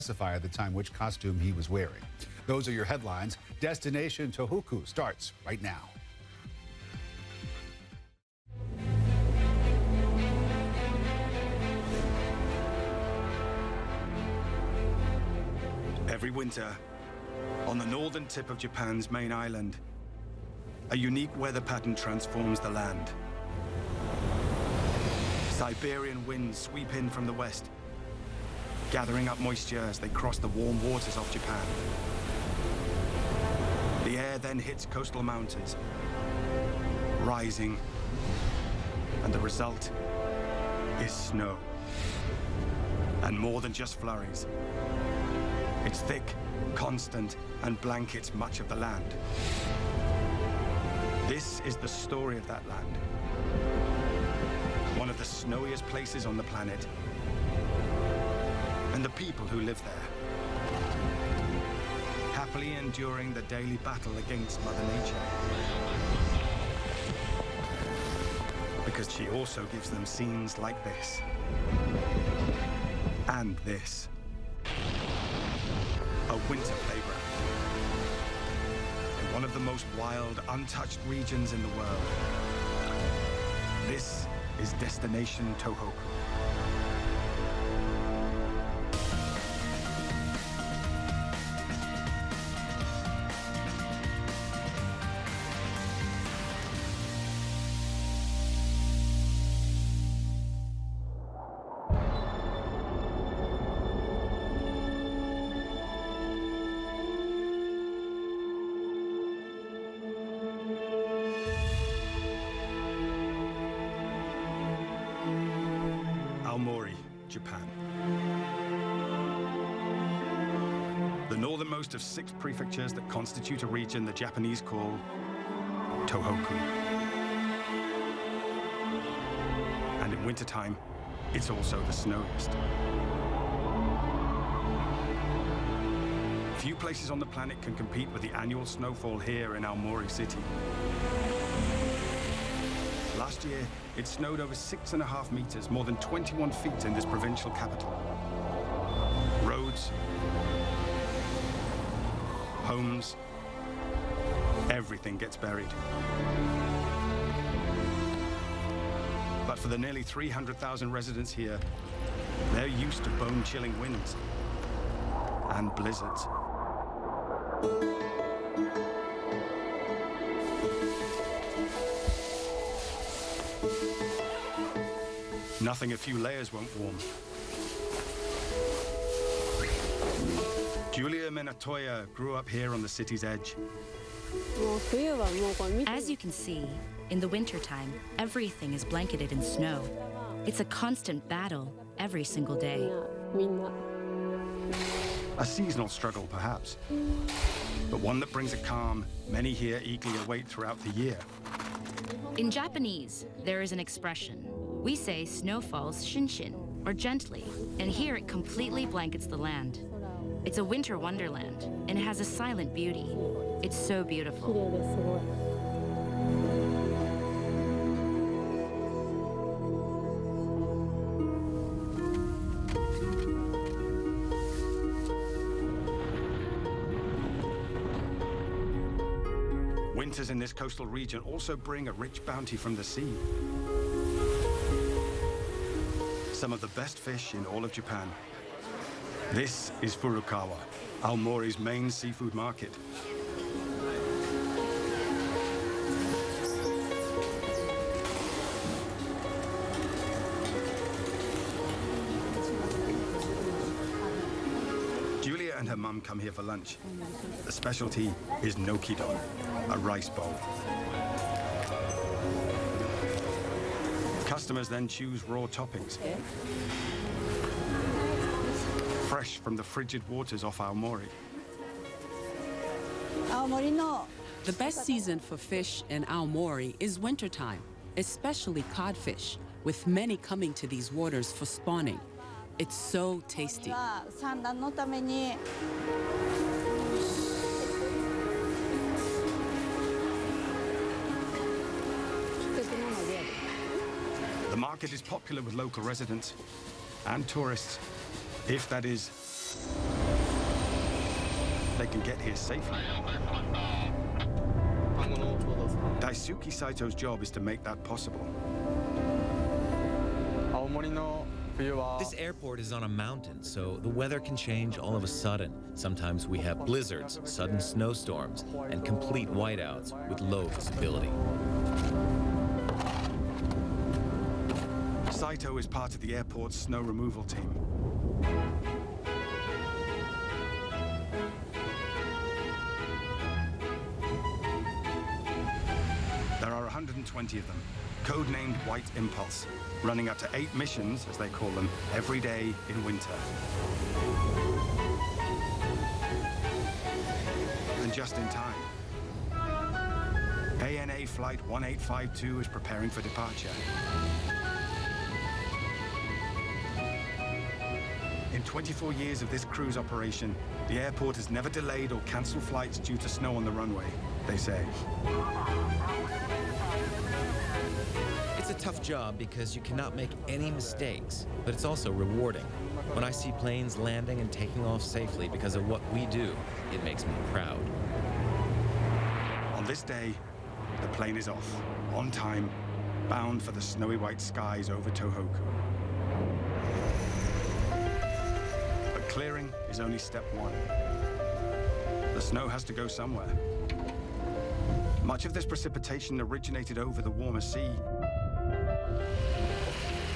specify at the time which costume he was wearing. Those are your headlines. Destination Tohoku starts right now. Every winter, on the northern tip of Japan's main island, a unique weather pattern transforms the land. Siberian winds sweep in from the west, gathering up moisture as they cross the warm waters of Japan. The air then hits coastal mountains, rising, and the result is snow. And more than just flurries. It's thick, constant, and blankets much of the land. This is the story of that land. One of the snowiest places on the planet. And the people who live there. Happily enduring the daily battle against Mother Nature. Because she also gives them scenes like this. And this. A winter playground. In one of the most wild, untouched regions in the world. This is Destination Tohoku. Aomori, Japan. The northernmost of 6 prefectures that constitute a region the Japanese call Tohoku. And in wintertime, it's also the snowiest. Few places on the planet can compete with the annual snowfall here in Aomori City. Last year, it snowed over 6.5 meters, more than 21 feet in this provincial capital. Roads, homes, everything gets buried. But for the nearly 300,000 residents here, they're used to bone-chilling winds and blizzards. Nothing a few layers won't warm. Julia Menatoya grew up here on the city's edge. As you can see, in the wintertime, everything is blanketed in snow. It's a constant battle every single day. A seasonal struggle, perhaps, but one that brings a calm many here eagerly await throughout the year. In Japanese, there is an expression. We say snow falls shinshin, or gently, and here it completely blankets the land. It's a winter wonderland, and it has a silent beauty. It's so beautiful. Winters in this coastal region also bring a rich bounty from the sea. Some of the best fish in all of Japan. This is Furukawa, Aomori's main seafood market. Julia and her mum come here for lunch. The specialty is nokidon, a rice bowl. Customers then choose raw toppings. Fresh from the frigid waters off Aomori. The best season for fish in Aomori is wintertime, especially codfish, with many coming to these waters for spawning. It's so tasty. The market is popular with local residents and tourists, if that is they can get here safely. Daisuke Saito's job is to make that possible. This airport is on a mountain, so the weather can change all of a sudden. Sometimes we have blizzards, sudden snowstorms, and complete whiteouts with low visibility. Saito is part of the airport's snow removal team. There are 120 of them, codenamed White Impulse, running up to 8 missions, as they call them, every day in winter. And just in time. ANA Flight 1852 is preparing for departure. In 24 years of this cruise operation, the airport has never delayed or cancelled flights due to snow on the runway, they say. It's a tough job because you cannot make any mistakes, but it's also rewarding. When I see planes landing and taking off safely because of what we do, it makes me proud. On this day, the plane is off, on time, bound for the snowy white skies over Tohoku. But clearing is only step one. The snow has to go somewhere. Much of this precipitation originated over the warmer sea,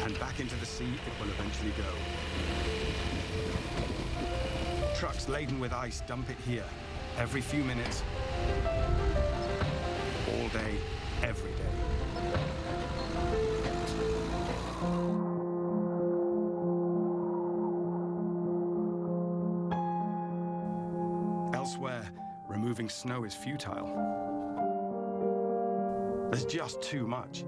and back into the sea it will eventually go. Trucks laden with ice dump it here, every few minutes, all day, every day. Elsewhere, removing snow is futile. There's just too much.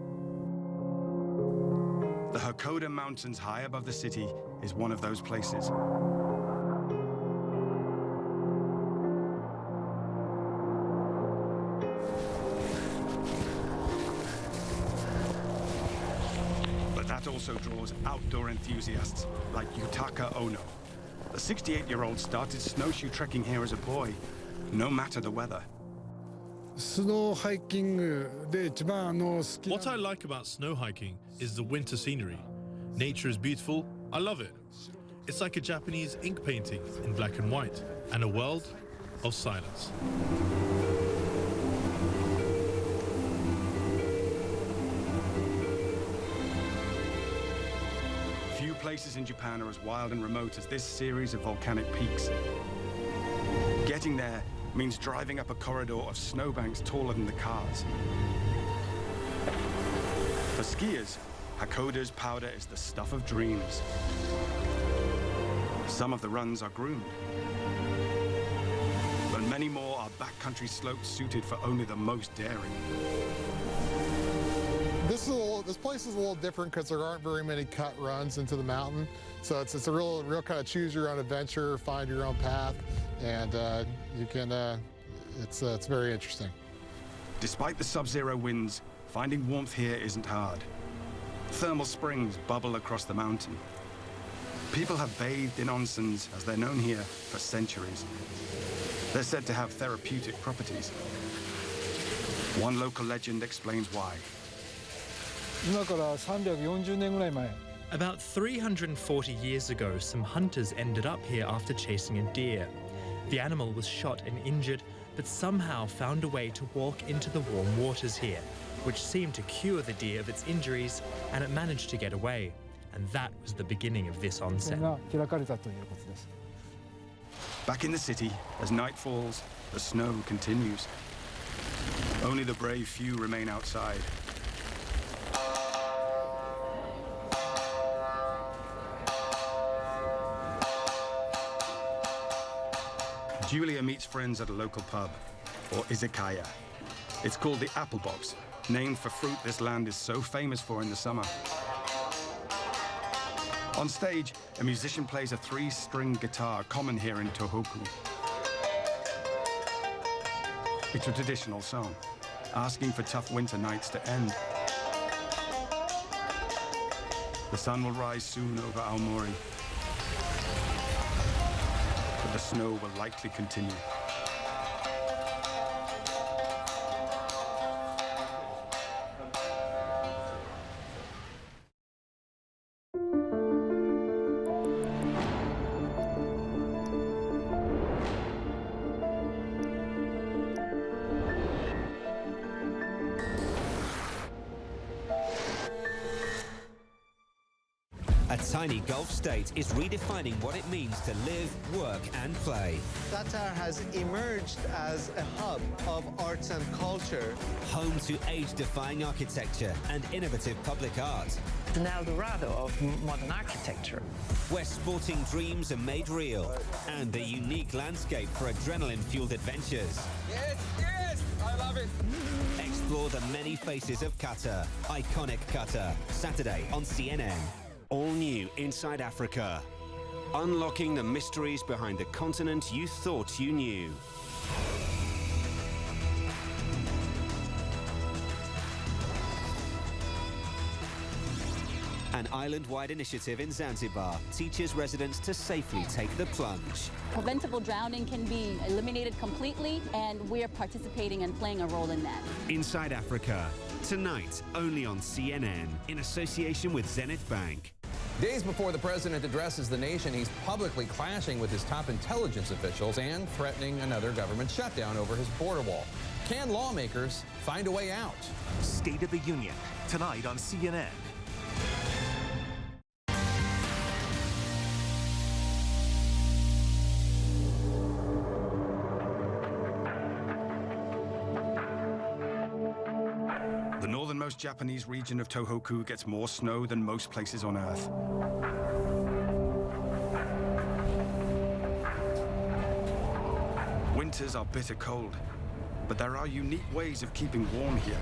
The Hakoda Mountains high above the city is one of those places. But that also draws outdoor enthusiasts like Yutaka Ono. The 68-year-old started snowshoe trekking here as a boy, no matter the weather. What I like about snow hiking is the winter scenery. Nature is beautiful. I love it. It's like a Japanese ink painting in black and white, and a world of silence. Few places in Japan are as wild and remote as this series of volcanic peaks. Getting there means driving up a corridor of snowbanks taller than the cars. For skiers, Hakoda's powder is the stuff of dreams. Some of the runs are groomed, but many more are backcountry slopes suited for only the most daring. This place is a little different because there aren't very many cut runs into the mountain. So it's a real kind of choose your own adventure, find your own path, and you can. It's very interesting. Despite the sub-zero winds, finding warmth here isn't hard. Thermal springs bubble across the mountain. People have bathed in onsens, as they're known here, for centuries. They're said to have therapeutic properties. One local legend explains why. About 340 years ago, some hunters ended up here after chasing a deer. The animal was shot and injured, but somehow found a way to walk into the warm waters here, which seemed to cure the deer of its injuries, and it managed to get away. And that was the beginning of this onsen. Back in the city, as night falls, the snow continues. Only the brave few remain outside. Julia meets friends at a local pub, or izakaya. It's called the Apple Box, named for fruit this land is so famous for in the summer. On stage, a musician plays a 3-string guitar, common here in Tohoku. It's a traditional song, asking for tough winter nights to end. The sun will rise soon over Aomori, but the snow will likely continue. tiny Gulf state is redefining what it means to live, work and play. Qatar has emerged as a hub of arts and culture. Home to age-defying architecture and innovative public art. An El Dorado of modern architecture. Where sporting dreams are made real and a unique landscape for adrenaline-fueled adventures. Yes, yes, I love it. Explore the many faces of Qatar. Iconic Qatar. Saturday on CNN. All new Inside Africa. Unlocking the mysteries behind the continent you thought you knew. An island-wide initiative in Zanzibar teaches residents to safely take the plunge. Preventable drowning can be eliminated completely, and we're participating and playing a role in that. Inside Africa, tonight only on CNN, in association with Zenith Bank. Days before the president addresses the nation, he's publicly clashing with his top intelligence officials and threatening another government shutdown over his border wall. Can lawmakers find a way out? State of the Union, tonight on CNN. The northernmost Japanese region of Tohoku gets more snow than most places on Earth. Winters are bitter cold, but there are unique ways of keeping warm here.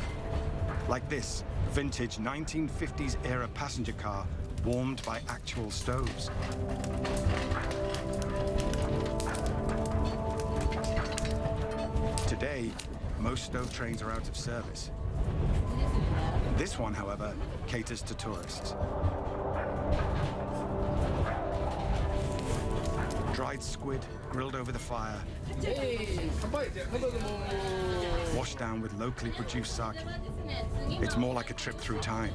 Like this vintage 1950s era passenger car warmed by actual stoves. Today, most stove trains are out of service. This one, however, caters to tourists. Dried squid grilled over the fire, washed down with locally produced sake. It's more like a trip through time.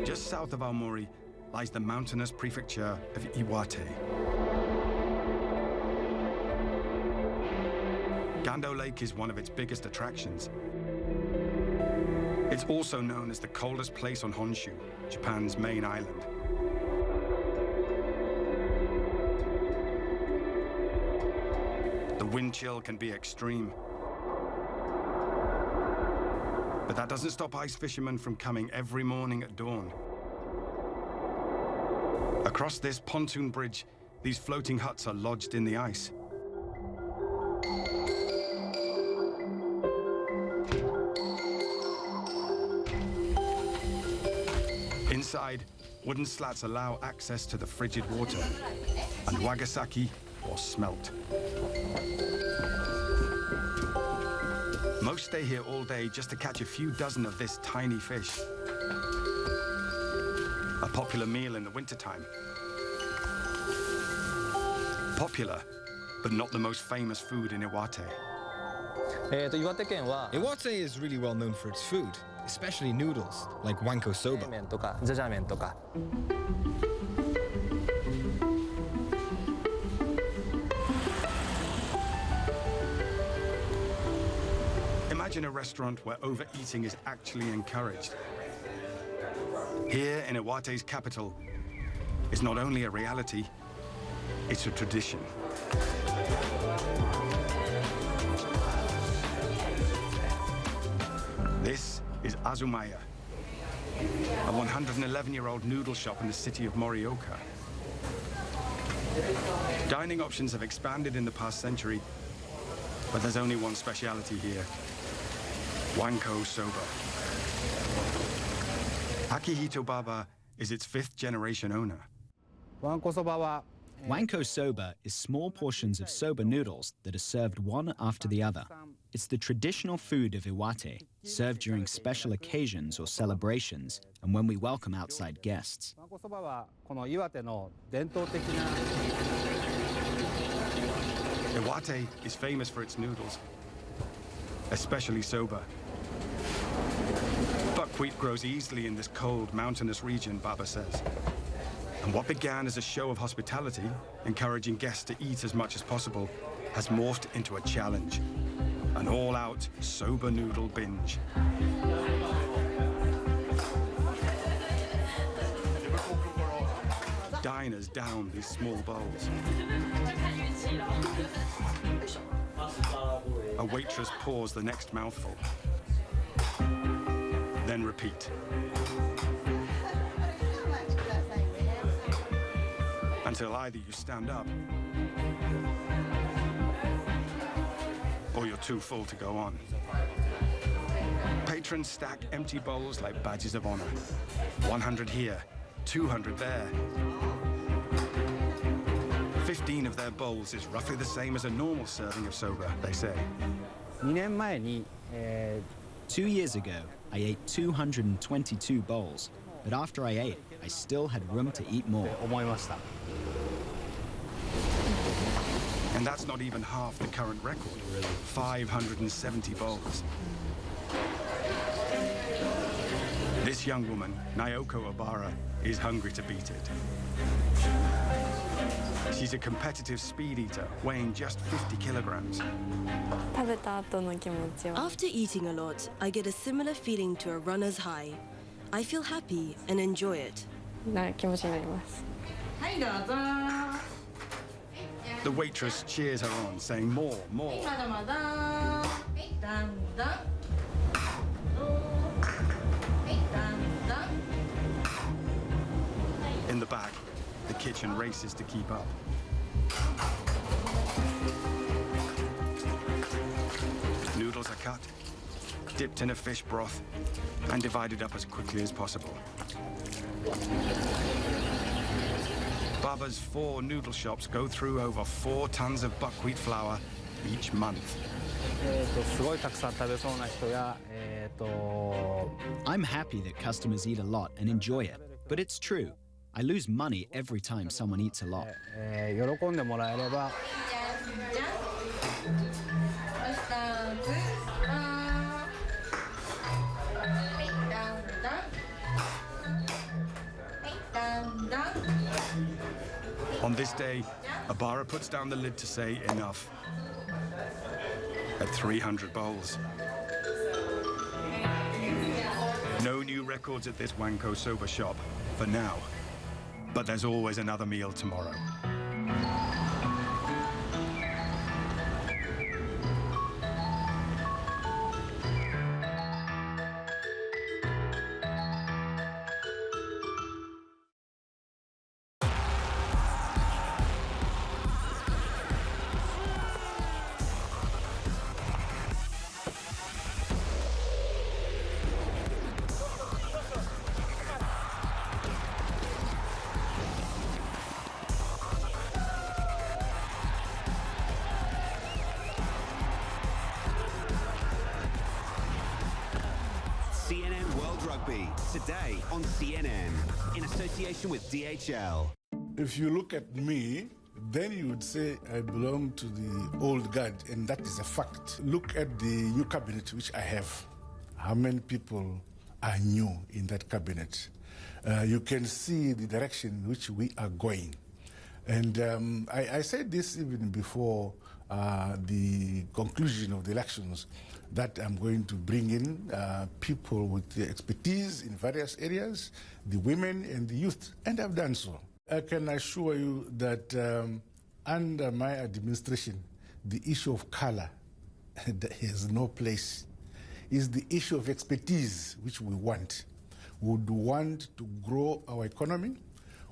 Just south of Aomori lies the mountainous prefecture of Iwate. Gando Lake is one of its biggest attractions. It's also known as the coldest place on Honshu, Japan's main island. The wind chill can be extreme. But that doesn't stop ice fishermen from coming every morning at dawn. Across this pontoon bridge, these floating huts are lodged in the ice. Inside, wooden slats allow access to the frigid water and wagasaki, or smelt. Most stay here all day just to catch a few dozen of this tiny fish. A popular meal in the wintertime. Popular, but not the most famous food in Iwate. Iwate is really well known for its food, especially noodles, like wanko soba. Imagine a restaurant where overeating is actually encouraged. Here in Iwate's capital, it's not only a reality, it's a tradition. This is Azumaya, a 111-year-old noodle shop in the city of Morioka. Dining options have expanded in the past century, but there's only one speciality here: wanko soba. Akihito Baba is its 5th generation owner. Wanko soba is small portions of soba noodles that are served one after the other. It's the traditional food of Iwate, served during special occasions or celebrations and when we welcome outside guests. Iwate is famous for its noodles, especially soba. Buckwheat grows easily in this cold, mountainous region, Baba says. And what began as a show of hospitality, encouraging guests to eat as much as possible, has morphed into a challenge. An all-out soba noodle binge. Diners down these small bowls. A waitress pours the next mouthful. Then repeat. Until either you stand up or you're too full to go on. Patrons stack empty bowls like badges of honor. 100 here, 200 there. 15 of their bowls is roughly the same as a normal serving of soba, they say. 2 years ago, I ate 222 bowls, but after I ate, I still had room to eat more. And that's not even half the current record, 570 bowls. This young woman, Naoko Obara, is hungry to beat it. She's a competitive speed eater, weighing just 50 kilograms. After eating a lot, I get a similar feeling to a runner's high. I feel happy and enjoy it. The waitress cheers her on, saying more, more. In the back, the kitchen races to keep up. Noodles are cut, dipped in a fish broth, and divided up as quickly as possible. Baba's 4 noodle shops go through over 4 tons of buckwheat flour each month. I'm happy that customers eat a lot and enjoy it, but it's true. I lose money every time someone eats a lot. On this day, Obara puts down the lid to say enough. At 300 bowls. No new records at this Wanko soba shop for now. But there's always another meal tomorrow. CNN World Rugby, today on CNN, in association with DHL. If you look at me, then you would say I belong to the old guard, and that is a fact. Look at the new cabinet which I have. How many people are new in that cabinet? You can see the direction in which we are going. And I said this even before the conclusion of the elections, that I'm going to bring in people with the expertise in various areas, the women and the youth, and I've done so. I can assure you that under my administration, the issue of color has no place. It's the issue of expertise which we want. We would want to grow our economy.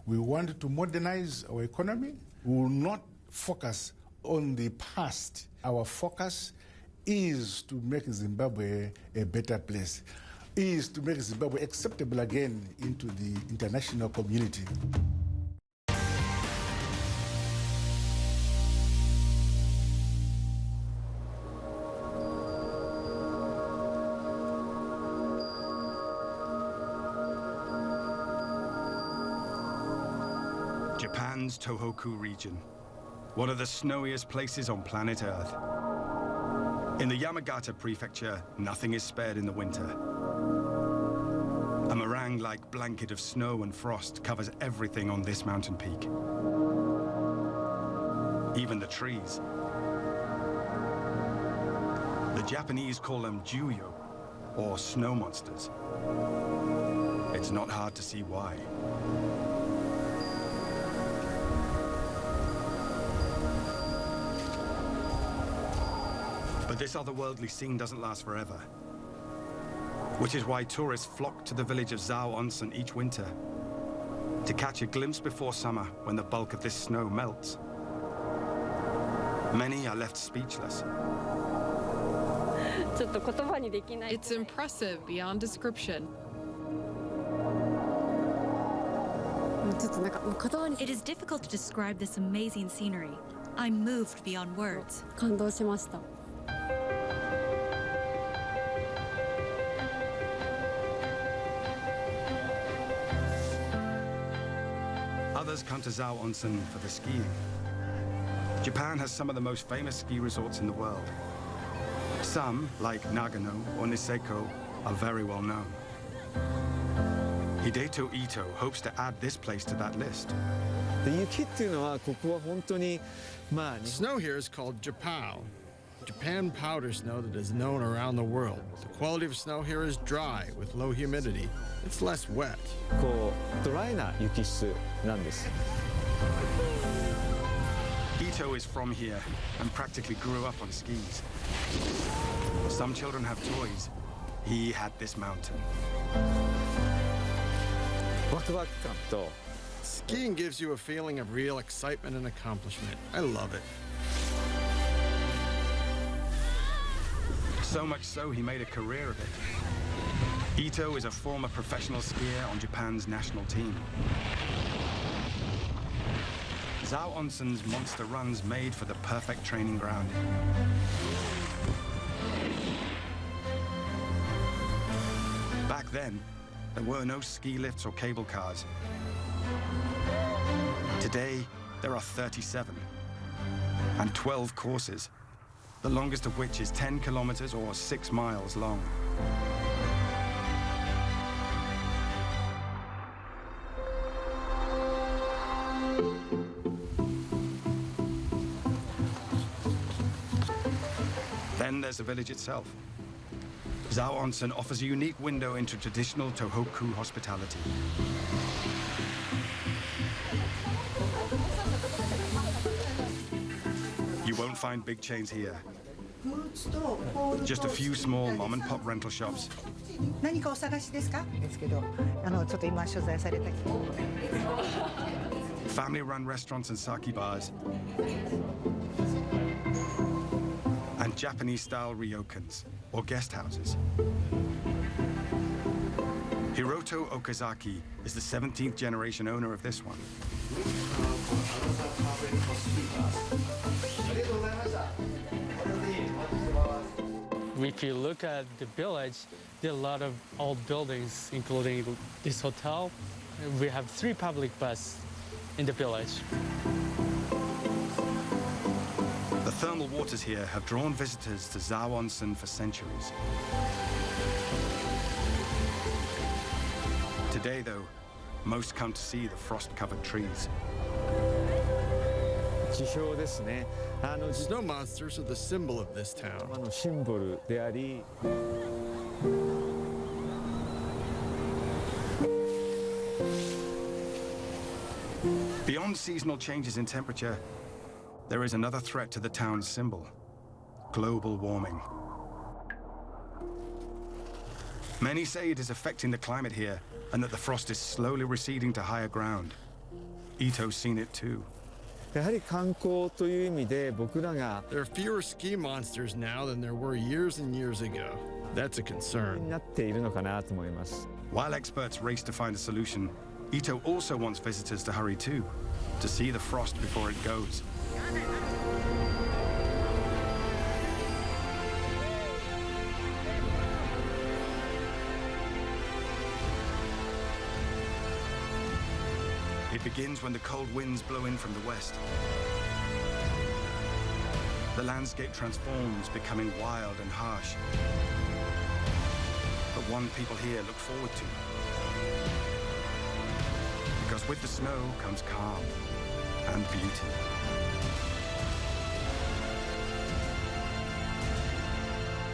We want to modernize our economy. We will not focus on the past. Our focus is to make Zimbabwe a better place, is to make Zimbabwe acceptable again into the international community. Japan's Tohoku region, one of the snowiest places on planet Earth. In the Yamagata prefecture, nothing is spared in the winter. A meringue-like blanket of snow and frost covers everything on this mountain peak. Even the trees. The Japanese call them juyo, or snow monsters. It's not hard to see why. But this otherworldly scene doesn't last forever, which is why tourists flock to the village of Zao Onsen each winter to catch a glimpse before summer when the bulk of this snow melts. Many are left speechless. It's impressive beyond description. It is difficult to describe this amazing scenery. I'm moved beyond words. Others come to Zao Onsen for the skiing. Japan has some of the most famous ski resorts in the world. Some, like Nagano or Niseko, are very well known. Hideto Ito hopes to add this place to that list. Snow here is called Japao. Japan powder snow that is known around the world. The quality of snow here is dry with low humidity. It's less wet. Ito is from here and practically grew up on skis. Some children have toys. He had this mountain. Skiing gives you a feeling of real excitement and accomplishment. I love it. So much so, he made a career of it. Ito is a former professional skier on Japan's national team. Zao Onsen's monster runs made for the perfect training ground. Back then, there were no ski lifts or cable cars. Today, there are 37 and 12 courses, the longest of which is 10 kilometers or 6 miles long. Then there's the village itself. Zao Onsen offers a unique window into traditional Tohoku hospitality. You won't find big chains here. Just a few small mom-and-pop rental shops. Family-run restaurants and sake bars. And Japanese-style ryokans, or guest houses. Hiroto Okazaki is the 17th generation owner of this one. If you look at the village, there are a lot of old buildings, including this hotel. We have 3 public buses in the village. The thermal waters here have drawn visitors to Zao Onsen for centuries. Today, though, most come to see the frost-covered trees. Snow monsters are the symbol of this town. Beyond seasonal changes in temperature, there is another threat to the town's symbol: global warming. Many say it is affecting the climate here and that the frost is slowly receding to higher ground. Ito's seen it too. There are fewer ski monsters now than there were years and years ago. That's a concern. While experts race to find a solution, Ito also wants visitors to hurry too, to see the frost before it goes. It begins when the cold winds blow in from the west. The landscape transforms, becoming wild and harsh. But one people here look forward to: Because with the snow comes calm and beauty.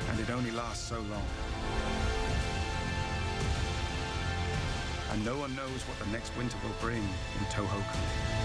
And it only lasts so long. And no one knows what the next winter will bring in Tohoku.